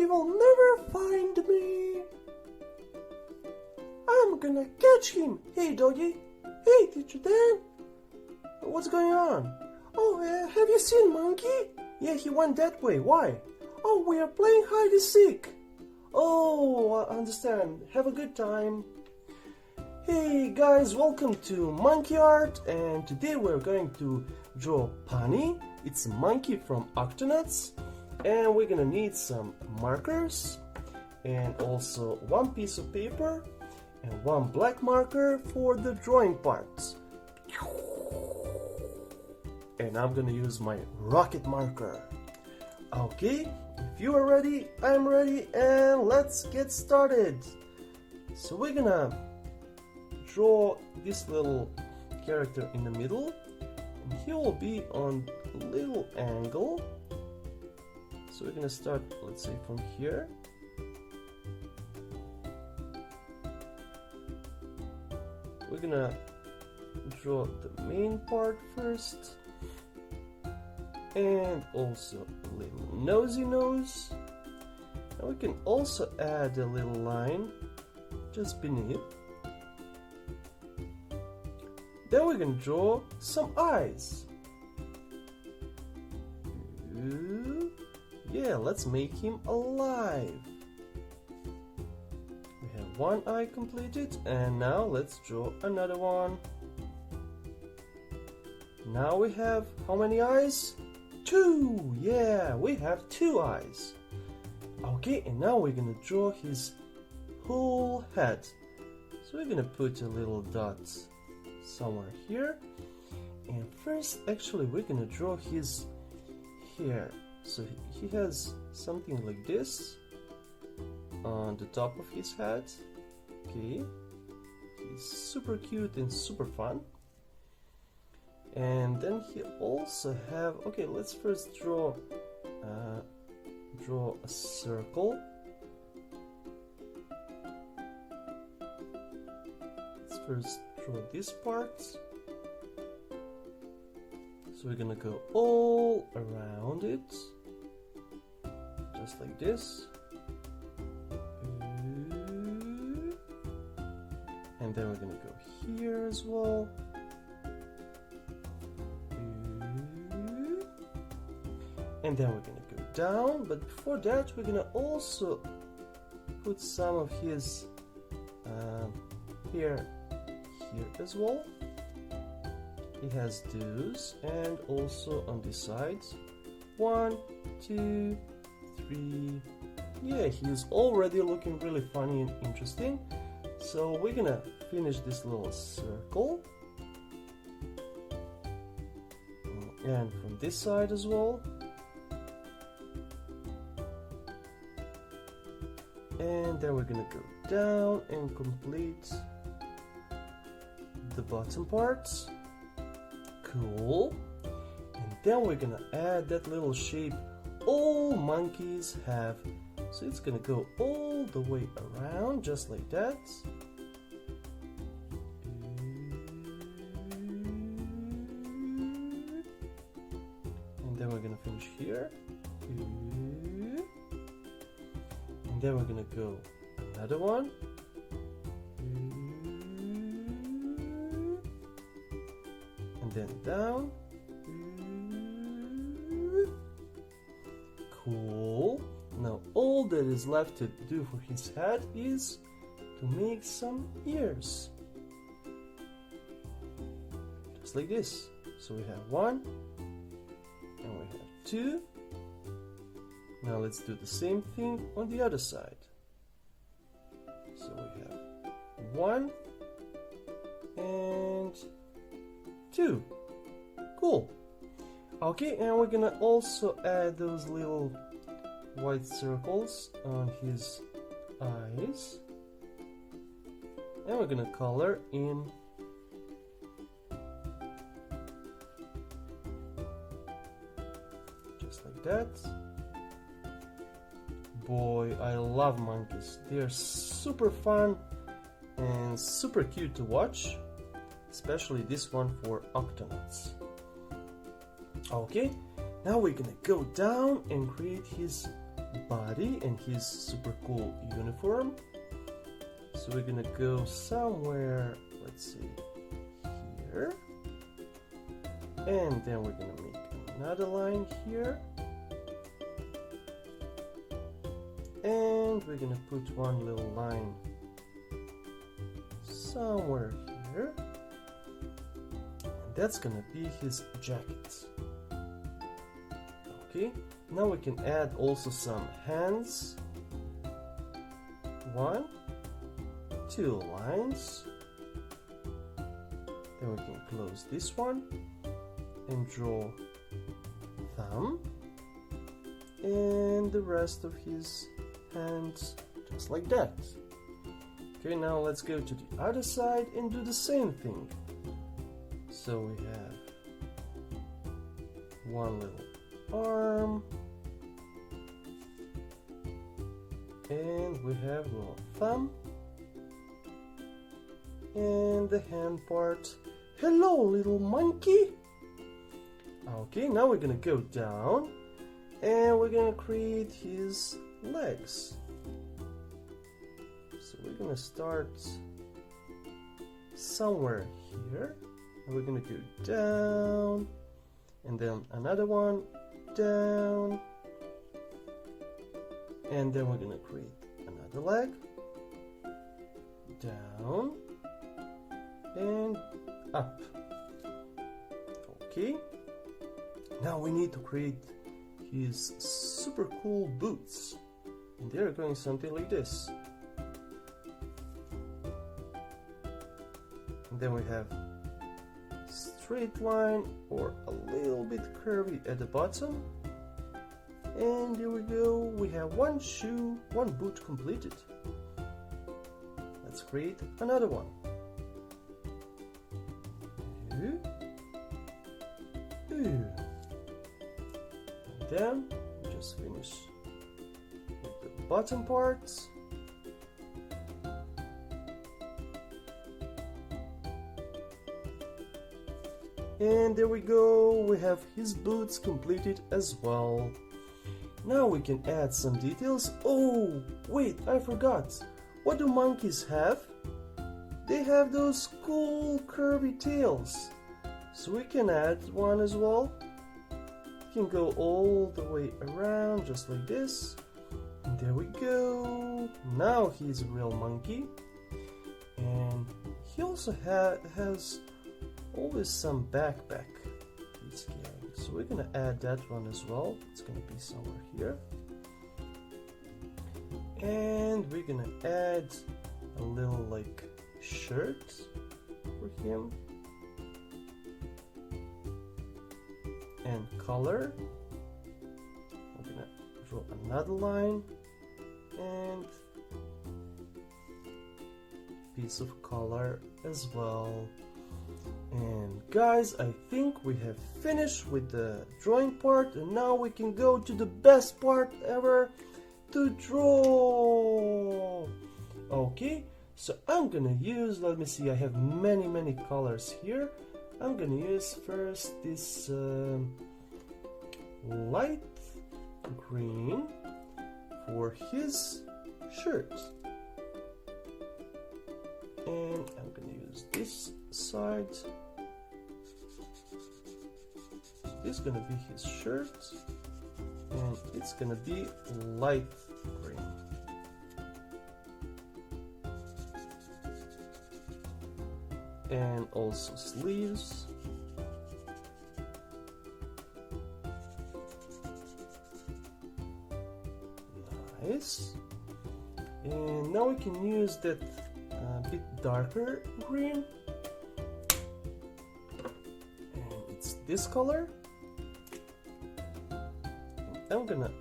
will never find me. I'm gonna catch him. Hey, doggy. Hey, Teacher Dan. What's going on? Oh, have you seen Monkey? Yeah, he went that way. Why? Oh, we are playing hide and seek. Oh, I understand. Have a good time. Hey guys, welcome to Monkey Art, and today we're going to draw Paani. It's a monkey from Octonauts, and we're gonna need some markers and also one piece of paper and one black marker for the drawing parts. And I'm gonna use my rocket marker. Okay, if you are ready, I'm ready, and let's get started. So we're gonna draw this little character in the middle, and he will be on a little angle. So we're gonna start, let's say, from here. We're gonna draw the main part first, and also a little nosy nose, and we can also add a little line just beneath. Then we're gonna draw some eyes. Ooh, yeah, let's make him alive. We have one eye completed, and now let's draw another one. Now we have how many eyes? 2! Yeah, we have 2 eyes. Okay, and now we're gonna draw his whole head. So we're gonna put a little dot somewhere here, and first actually we're gonna draw his hair. So he has something like this on the top of his head. Okay, he's super cute and super fun. And then he also have, okay, let's first draw a circle. Let's first draw this part. So we're gonna go all around it, just like this. And then we're gonna go here as well. And then we're gonna go down, but before that we're gonna also put some of his hair here as well. He has those, and also on this side. 1, 2, 3. Yeah, he's already looking really funny and interesting. So we're gonna finish this little circle, and from this side as well. And then we're gonna go down and complete the bottom parts. Cool. And then we're gonna add that little shape all monkeys have. So it's gonna go all the way around, just like that. And then we're gonna finish here. And then we're gonna go another one. And then down. Cool. Now all that is left to do for his head is to make some ears. Just like this. So we have 1, and we have 2. Now let's do the same thing on the other side. So we have 1 and 2. Cool. Okay, and we're gonna also add those little white circles on his eyes. And we're gonna color in just like that. Boy, I love monkeys. They're super fun and super cute to watch, especially this one for Octonauts. Okay, now we're gonna go down and create his body and his super cool uniform. So we're gonna go somewhere, let's see, here. And then we're gonna make another line here. And we're gonna put one little line somewhere here. And that's gonna be his jacket. Okay, now we can add also some hands. 1, 2 lines. Then we can close this one and draw thumb and the rest of his hands just like that. Okay, now let's go to the other side and do the same thing. So we have one little arm and we have a little thumb and the hand part. Hello, little monkey. Okay, now we're gonna go down and we're gonna create his legs. So we're gonna start somewhere here and we're gonna go down and then another one down and then we're gonna create another leg down and up. Okay, now we need to create his super cool boots and they're going something like this. And then we have straight line or a little bit curvy at the bottom. And there we go, we have one shoe, one boot completed. Let's create another one. And then we just finish with the bottom parts. And there we go, we have his boots completed as well. Now we can add some details. Oh, wait, I forgot. What do monkeys have? They have those cool curvy tails. So we can add one as well. You can go all the way around just like this. And there we go. Now he's a real monkey. And he also has always some backpack he's carrying. So we're gonna add that one as well. It's gonna be somewhere here. And we're gonna add a little like shirt for him. And color. We're gonna draw another line and piece of color as well. And guys, I think we have finished with the drawing part and now we can go to the best part ever, to draw. Okay, so I'm gonna use, let me see, I have many colors here. I'm gonna use first this light green for his shirt. And I'm gonna use this side. This is gonna be his shirt. And it's gonna be light green. And also sleeves. Nice. And now we can use that bit darker green. And it's this color. And I'm gonna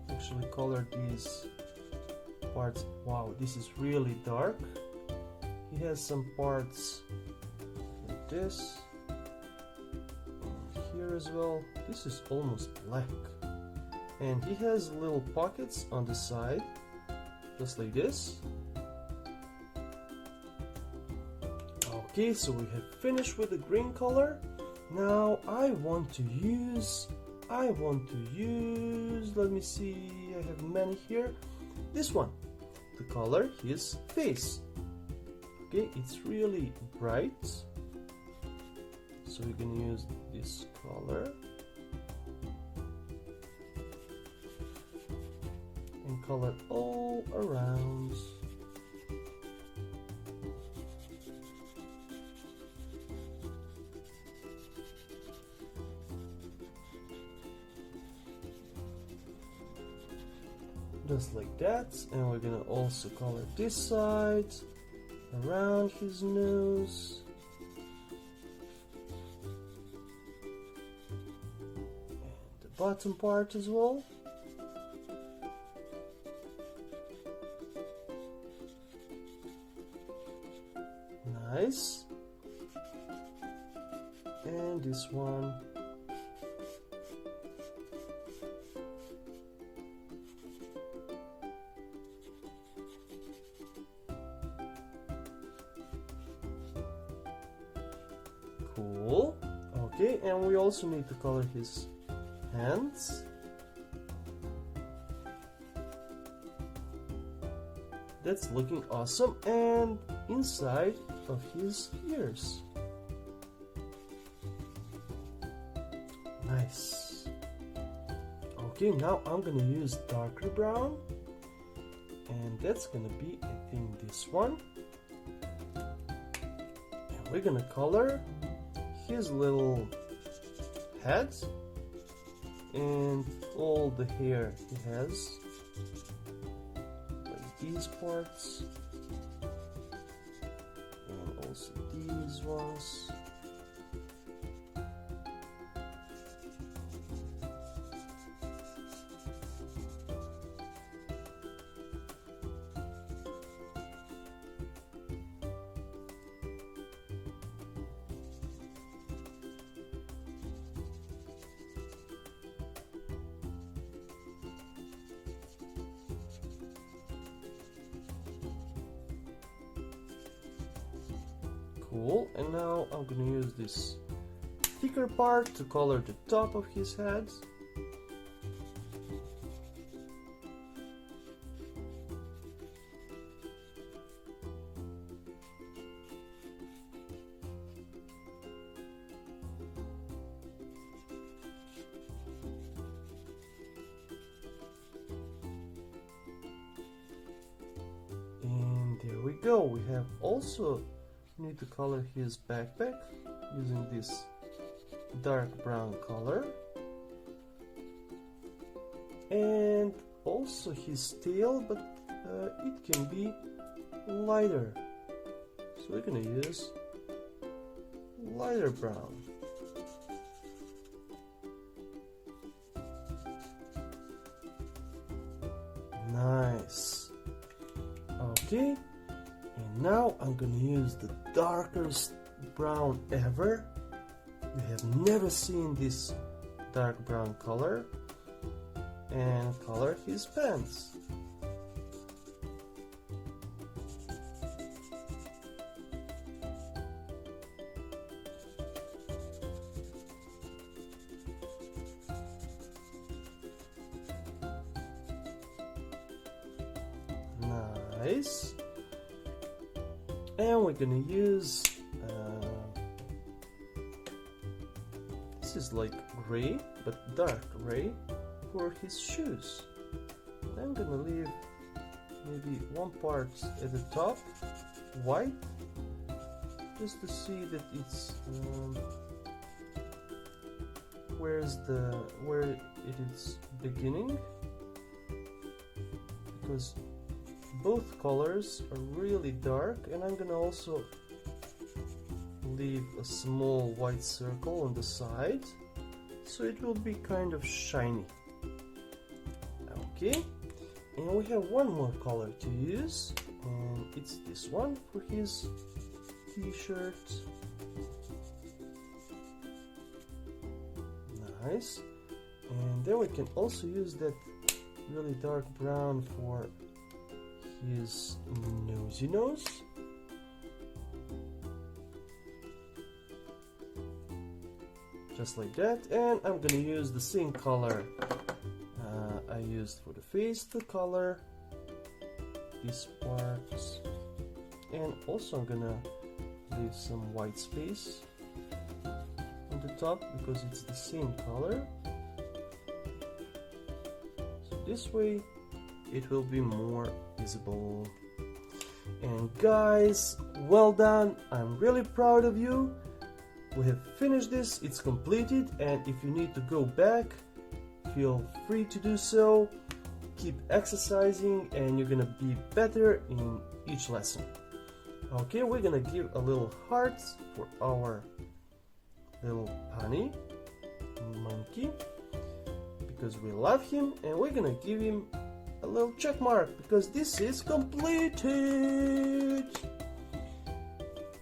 actually color these parts. Wow, this is really dark. He has some parts like this, and here as well. This is almost black, and he has little pockets on the side, just like this. Okay, so we have finished with the green color. Now I want to use I want to use, let me see, I have many here. This one, to color his face. Okay, it's really bright, so we're gonna use this color and color all around. Just like that, and we're gonna also color this side around his nose. And the bottom part as well. Nice. And this one. Cool. Okay, and we also need to color his hands. That's looking awesome. And inside of his ears. Nice. Okay, now I'm gonna use darker brown, and that's gonna be, I think, this one. And we're gonna color his little head and all the hair he has, like these parts and also these ones. Cool, and now I'm gonna use this thicker part to color the top of his head. And there we go, we have also need to color his backpack using this dark brown color, and also his tail, but it can be lighter, so we're gonna use lighter brown. Nice. Okay. And now I'm gonna use the darkest brown ever. You have never seen this dark brown color, and color his pants. Nice. And we're gonna use this is like gray, but dark gray for his shoes. And I'm gonna leave maybe one part at the top white, just to see that it's where it is beginning, because both colors are really dark, and I'm gonna also leave a small white circle on the side so it will be kind of shiny. Okay, and we have one more color to use, and it's this one for his t-shirt. Nice. And then we can also use that really dark brown for his nosy nose. just like that. And I'm gonna use the same color I used for the face to color these parts, and also I'm gonna leave some white space on the top because it's the same color, so this way it will be more visible. And guys, well done, I'm really proud of you. We have finished this, it's completed, and if you need to go back, feel free to do so. Keep exercising and you're gonna be better in each lesson. Okay, we're gonna give a little heart for our little Paani monkey because we love him, and we're gonna give him a little check mark because this is completed.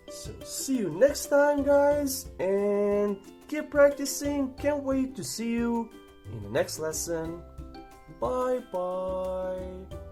So see you next time, guys, and keep practicing. Can't wait to see you in the next lesson. Bye bye.